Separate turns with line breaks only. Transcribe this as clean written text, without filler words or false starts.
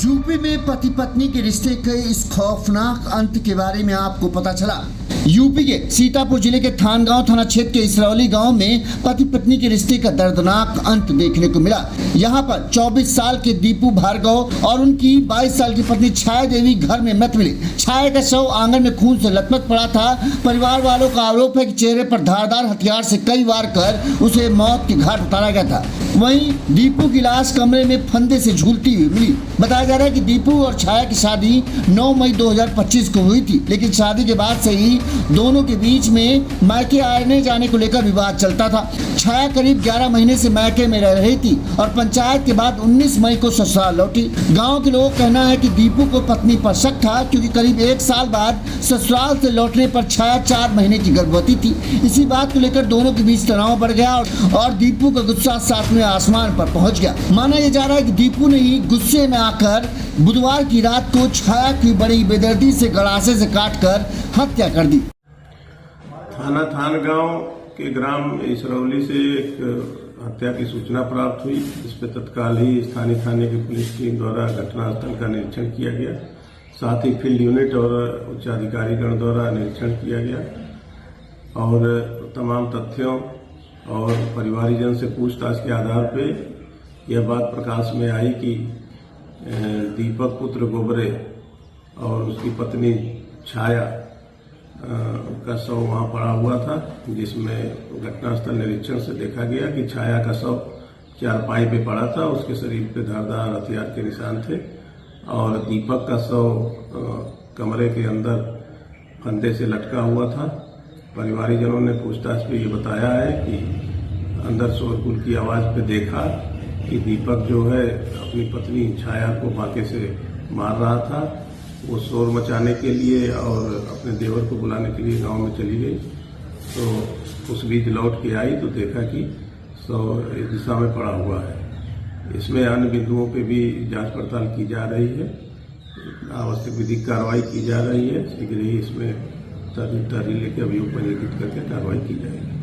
UP में पति पत्नी के रिश्ते के इस खौफनाक अंत के बारे में आपको पता चला। यूपी के सीतापुर जिले के थानगांव थाना क्षेत्र के इसरौली गांव में पति पत्नी के रिश्ते का दर्दनाक अंत देखने को मिला। यहां पर 24 साल के दीपू भार्गव और उनकी 22 साल की पत्नी छाया देवी घर में मृत मिली। छाया का शव आंगन में खून से लथपथ पड़ा था। परिवार वालों का आरोप है कि चेहरे पर धारदार हथियार से कई वार कर उसे मौत के घाट उतारा गया था। वहीं दीपू की लाश कमरे में फंदे से झूलती हुई मिली। बताया जा रहा है कि दीपू और छाया की शादी 9 मई 2025 को हुई थी, लेकिन शादी के बाद से ही दोनों के बीच में मायके आने जाने को लेकर विवाद चलता था। छाया करीब 11 महीने से मायके में रह रही थी और पंचायत के बाद 19 मई को ससुराल लौटी। गांव के लोगों का कहना है कि दीपू को पत्नी पर शक था, क्योंकि करीब 1 साल बाद ससुराल से लौटने पर छाया 4 महीने की गर्भवती थी। इसी बात को लेकर दोनों के बीच तनाव बढ़ गया और दीपू का गुस्सा 7वें आसमान पर पहुंच गया। माना यह जा रहा है कि दीपू ने ही गुस्से में आकर बुधवार की रात को छाया की बड़ी बेदर्दी से गड़ासे से काटकर हत्या कर दी।
थानगांव के ग्राम इसरौली से एक हत्या की सूचना प्राप्त हुई। इस पर तत्काल ही स्थानीय थाने की पुलिस टीम द्वारा घटनास्थल का निरीक्षण किया गया। साथ ही फील्ड यूनिट और उच्च अधिकारीगण द्वारा निरीक्षण किया गया और तमाम तथ्यों और परिवारीजन से पूछताछ के आधार पर यह बात प्रकाश में आई कि दीपक पुत्र गोबरे और उसकी पत्नी छाया का शव वहां पड़ा हुआ था, जिसमें घटनास्थल निरीक्षण से देखा गया कि छाया का शव चारपाई पे पड़ा था। उसके शरीर पे धारदार हथियार के निशान थे और दीपक का शव कमरे के अंदर फंदे से लटका हुआ था। परिवारीजनों ने पूछताछ पे ये बताया है कि अंदर शोरगुल की आवाज पे देखा कि दीपक जो है अपनी पत्नी छाया को फांके से मार रहा था। वो शोर मचाने के लिए और अपने देवर को बुलाने के लिए गांव में चली गई, तो उस बीच लौट के आई तो देखा कि शव इस दिशा में पड़ा हुआ है। इसमें अन्य बिंदुओं पे भी जांच पड़ताल की जा रही है। आवश्यक विधिक कार्रवाई की जा रही है। शीघ्र ही इसमें तहरीर लेकर अभियोग पंजीकृत करके कार्रवाई की जाएगी।